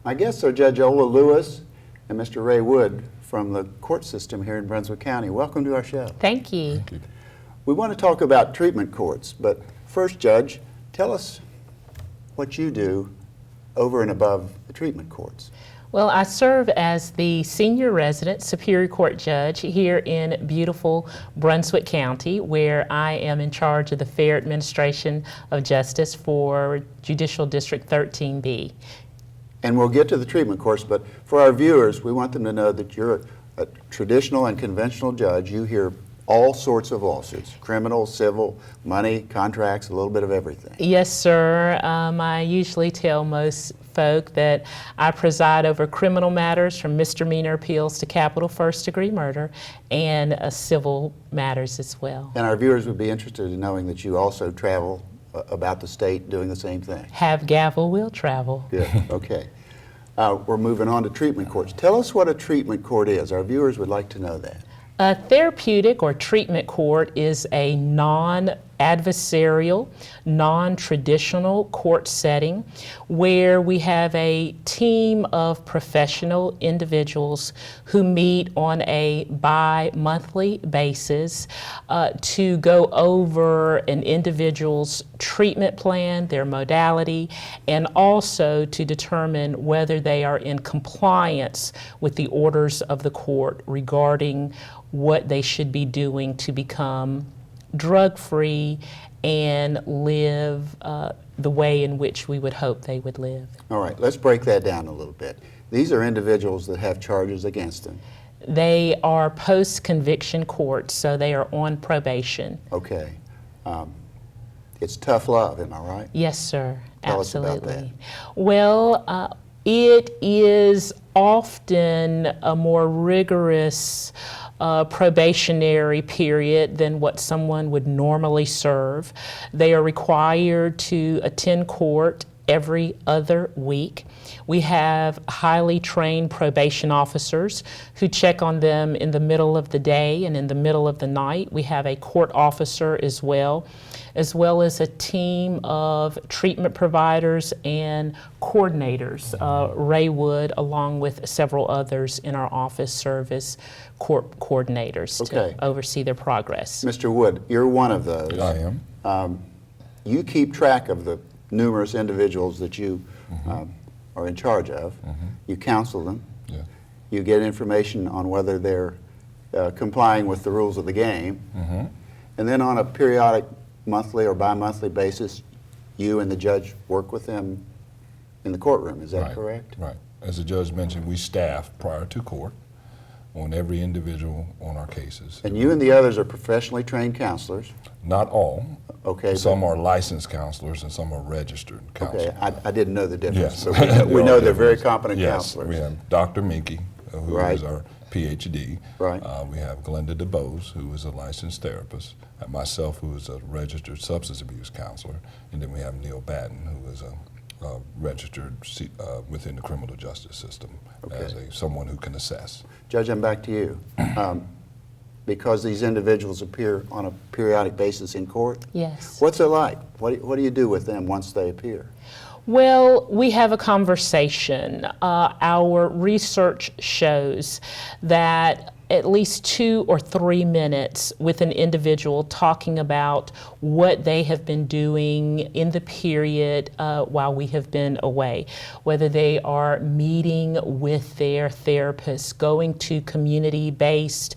My guests are Judge Ola Lewis and Mr. Ray Wood from the court system here in Brunswick County. Welcome to our show. Thank you. Thank you. We want to talk about treatment courts, but first, Judge, tell us what you do over and above the treatment courts. Well, I serve as the senior resident Superior Court judge here in beautiful Brunswick County, where I am in charge of the fair administration of justice for Judicial District 13B. And we'll get to the treatment courts, but for our viewers, we want them to know that you're a traditional and conventional judge. You hear all sorts of lawsuits, criminal, civil, money, contracts, a little bit of everything. Yes, sir. I usually tell most folk that I preside over criminal matters from misdemeanor appeals to capital first-degree murder and civil matters as well. And our viewers would be interested in knowing that you also travel about the state doing the same thing. Have gavel, will travel. Good, okay. We're moving on to treatment courts. Tell us what a treatment court is. Our viewers would like to know that. A therapeutic or treatment court is a non-adversarial, non-traditional court setting where we have a team of professional individuals who meet on a bi-monthly basis to go over an individual's treatment plan, their modality, and also to determine whether they are in compliance with the orders of the court regarding what they should be doing to become drug-free and live the way in which we would hope they would live. All right, let's break that down a little bit. These are individuals that have charges against them. They are post-conviction courts, so they are on probation. Okay. It's tough love, am I right? Yes, sir. Tell us about Absolutely. Well, it is often a more rigorous probationary period than what someone would normally serve. They are required to attend court every other week. We have highly trained probation officers who check on them in the middle of the day and in the middle of the night. We have a court officer as well as a team of treatment providers and coordinators. Ray Wood, along with several others in our office, serve as court coordinators to oversee their progress. Mr. Wood, you're one of those. I am. You keep track of the numerous individuals that you are in charge of. You counsel them. Yeah. You get information on whether they're complying with the rules of the game. And then on a periodic monthly or bi-monthly basis, you and the judge work with them in the courtroom. Is that correct? Right. As the judge mentioned, we staff prior to court on every individual on our cases. And you and the others are professionally trained counselors. Not all. Okay. Some are licensed counselors and some are registered counselors. Okay, I didn't know the difference. Yes. So we know they're very competent Yes. counselors. We have Dr. Minky, who is our PhD. Right. We have Glenda DeBose, who is a licensed therapist, and myself, who is a registered substance abuse counselor, and then we have Neil Batten, who is a registered within the criminal justice system as someone who can assess. Judge, I'm back to you. Because these individuals appear on a periodic basis in court, Yes. what's it like? What do you do with them once they appear? Well, we have a conversation. Our research shows that at least 2 or 3 minutes with an individual talking about what they have been doing in the period while we have been away, whether they are meeting with their therapists, going to community-based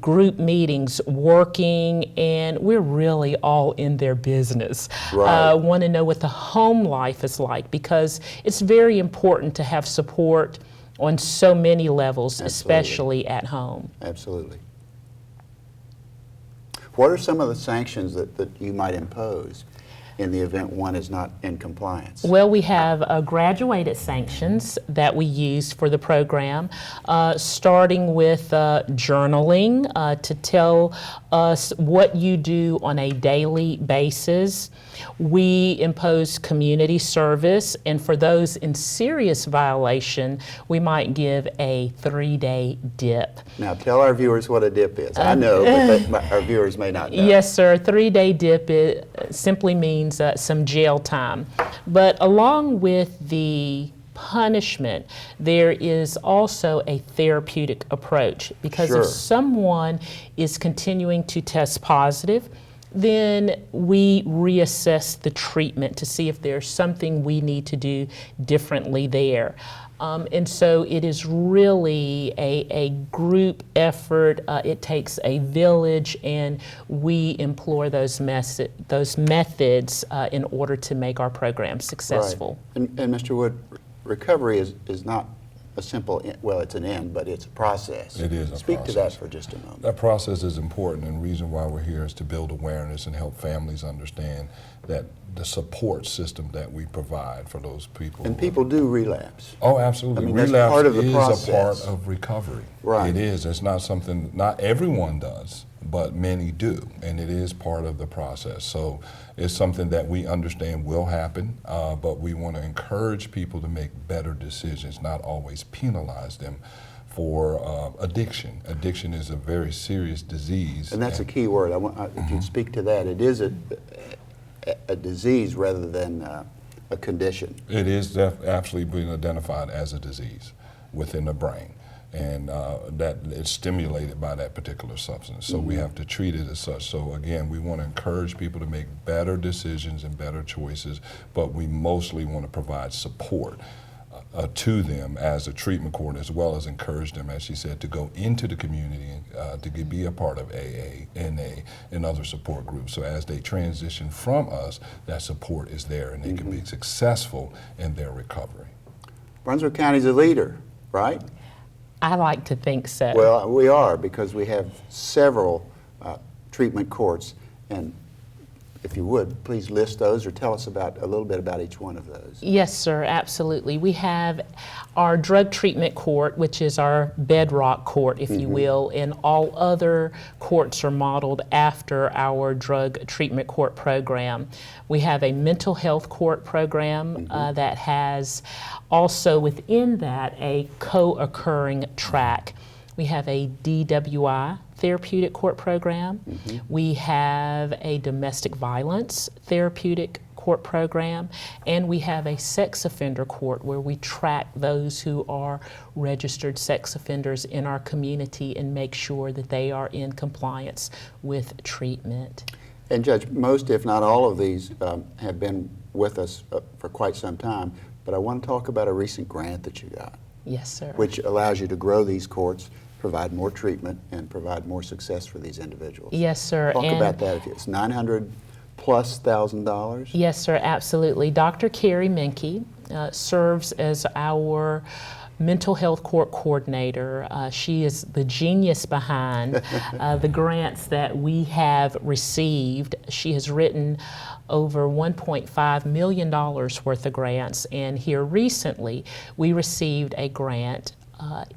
group meetings, working, and we're really all in their business. Right. Want to know what the home life is like, because it's very important to have support on so many levels, especially at home. Absolutely. What are some of the sanctions that you might impose in the event one is not in compliance? Well, we have graduated sanctions that we use for the program, starting with journaling to tell us what you do on a daily basis. We impose community service, and for those in serious violation, we might give a 3-day dip. Now, tell our viewers what a dip is. I know, but our viewers may not know. Yes, sir. A 3-day dip simply means some jail time. But along with the punishment, there is also a therapeutic approach. Because Sure. if someone is continuing to test positive, then we reassess the treatment to see if there's something we need to do differently there. And so it is really a group effort. It takes a village, and we employ those methods in order to make our program successful. Right. And Mr. Wood, recovery is not a simple, well, it's an end, but it's a process. It is a Speak to that process. for just a moment. That process is important, and the reason why we're here is to build awareness and help families understand that the support system that we provide for those people. And people do relapse. Oh, absolutely. I mean, that's Relapse part of the is process. a part of recovery. Right. It is. It's not something, not everyone does, but many do, and it is part of the process. So it's something that we understand will happen, but we want to encourage people to make better decisions, not always penalize them for addiction. Addiction is a very serious disease. And that's a key word. If you'd speak to that, it is a disease rather than a condition. It is absolutely being identified as a disease within the brain, and that it's stimulated by that particular substance. So we have to treat it as such. So again, we want to encourage people to make better decisions and better choices, but we mostly want to provide support to them as a treatment coordinator, as well as encourage them, as she said, to go into the community to be a part of AA, NA, and other support groups. So as they transition from us, that support is there, and they can be successful in their recovery. Brunswick County's a leader, right? I like to think so. Well, we are, because we have several treatment courts, and if you would, please list those or tell us a little bit about each one of those. Yes, sir, absolutely. We have our drug treatment court, which is our bedrock court, if you will, and all other courts are modeled after our drug treatment court program. We have a mental health court program that has also within that a co-occurring track. We have a DWI therapeutic court program. We have a domestic violence therapeutic court program, and we have a sex offender court where we track those who are registered sex offenders in our community and make sure that they are in compliance with treatment. And Judge, most, if not all of these have been with us for quite some time, but I want to talk about a recent grant that you got, Yes, sir. which allows you to grow these courts, provide more treatment, and provide more success for these individuals. Yes, sir. Talk And about that. If it's $900,000+. yes, sir, absolutely. Dr. Carrie Menke serves as our mental health court coordinator. She is the genius behind the grants that we have received. She has written over $1.5 million worth of grants, and here recently we received a grant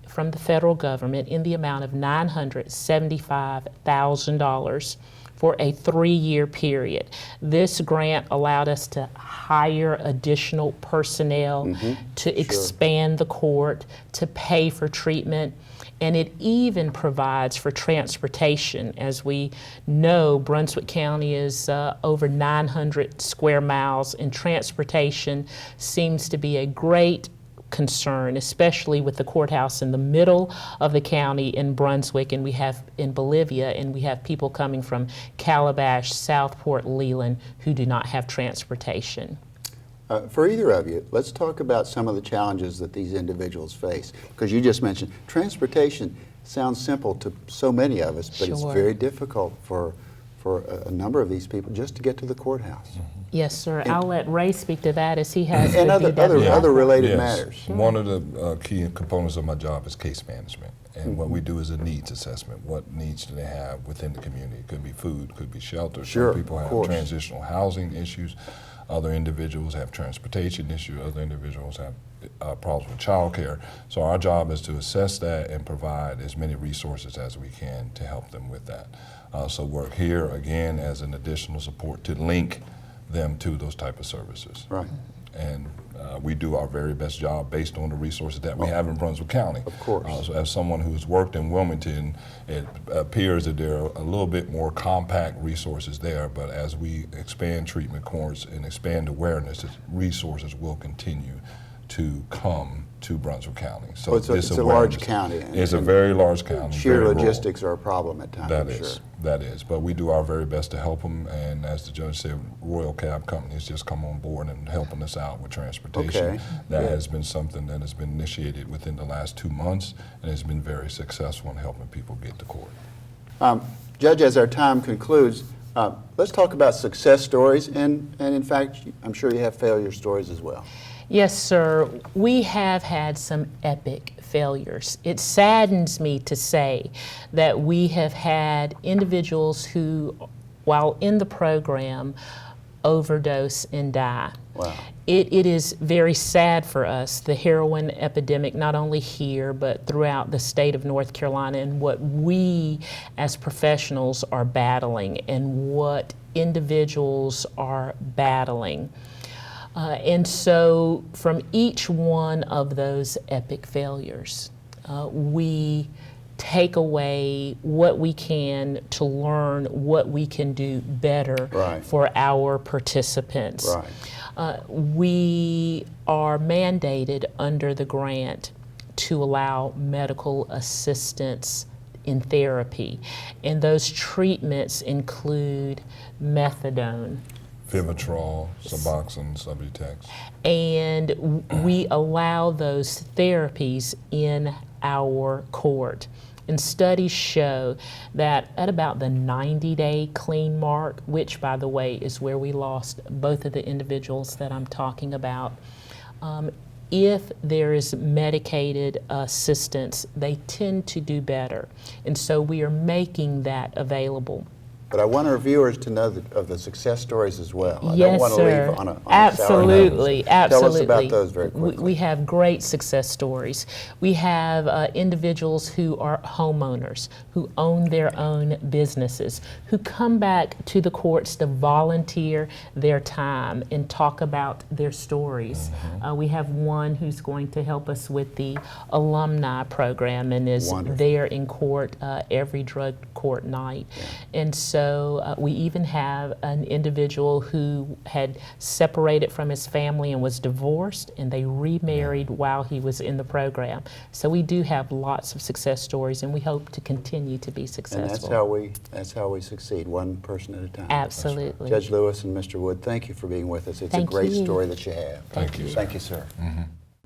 from the federal government in the amount of $975,000 for a 3-year period. This grant allowed us to hire additional personnel, to expand the court, to pay for treatment, and it even provides for transportation. As we know, Brunswick County is over 900 square miles, and transportation seems to be a great concern, especially with the courthouse in the middle of the county in Brunswick, and we have in Bolivia, and we have people coming from Calabash, Southport, Leland, who do not have transportation. For either of you, let's talk about some of the challenges that these individuals face. Because you just mentioned transportation sounds simple to so many of us, but it's Sure. very difficult for a number of these people just to get to the courthouse. Yes, sir. I'll let Ray speak to that as he has And reviewed that other background. related Yes. matters. One of the key components of my job is case management. And what we do is a needs assessment. What needs do they have within the community? It could be food, could be shelter. Sure, Some people of have course. transitional housing issues. Other individuals have transportation issues. Other individuals have problems with childcare. So our job is to assess that and provide as many resources as we can to help them with that. So work here again as an additional support to link them to those type of services. Right. And we do our very best job based on the resources that we have in Brunswick County. Of course. So as someone who's worked in Wilmington, it appears that there are a little bit more compact resources there, but as we expand treatment courts and expand awareness, resources will continue to come to Brunswick County. So Well, it's a- this it's a large awareness- county, and- It's a very large county. Sheer very rural. logistics are a problem at times, That I'm is, sure. that is. But we do our very best to help them. And as the judge said, Royal Cab Company has just come on board and helping us out with transportation. Okay, That good. has been something that has been initiated within the last 2 months and has been very successful in helping people get to court. Judge, as our time concludes, let's talk about success stories, and in fact, I'm sure you have failure stories as well. Yes, sir. We have had some epic failures. It saddens me to say that we have had individuals who, while in the program, overdose and die. Wow. It is very sad for us, the heroin epidemic, not only here, but throughout the state of North Carolina, and what we as professionals are battling and what individuals are battling. And so from each one of those epic failures, we take away what we can to learn what we can do better Right. for our participants. Right. We are mandated under the grant to allow medical assistance in therapy, and those treatments include methadone, Vivitrol, Suboxone, Subutex. and we allow those therapies in our court. And studies show that at about the 90-day clean mark, which, by the way, is where we lost both of the individuals that I'm talking about, if there is medicated assistance, they tend to do better. And so we are making that available. But I want our viewers to know of the success stories as well. I don't Yes, want to sir. leave on a sour note. Absolutely, absolutely. Tell us about those very quickly. We have great success stories. We have individuals who are homeowners, who own their own businesses, who come back to the courts to volunteer their time and talk about their stories. We have one who's going to help us with the alumni program and is Wonderful. there in court every drug court night. And so we even have an individual who had separated from his family and was divorced, and they remarried while he was in the program. So we do have lots of success stories, and we hope to continue to be And successful. that's how we succeed, one person at a time. Absolutely. Judge Lewis and Mr. Wood, thank you for being with us. It's Thank a great you. story that you have. Thank you, sir. Thank you, sir.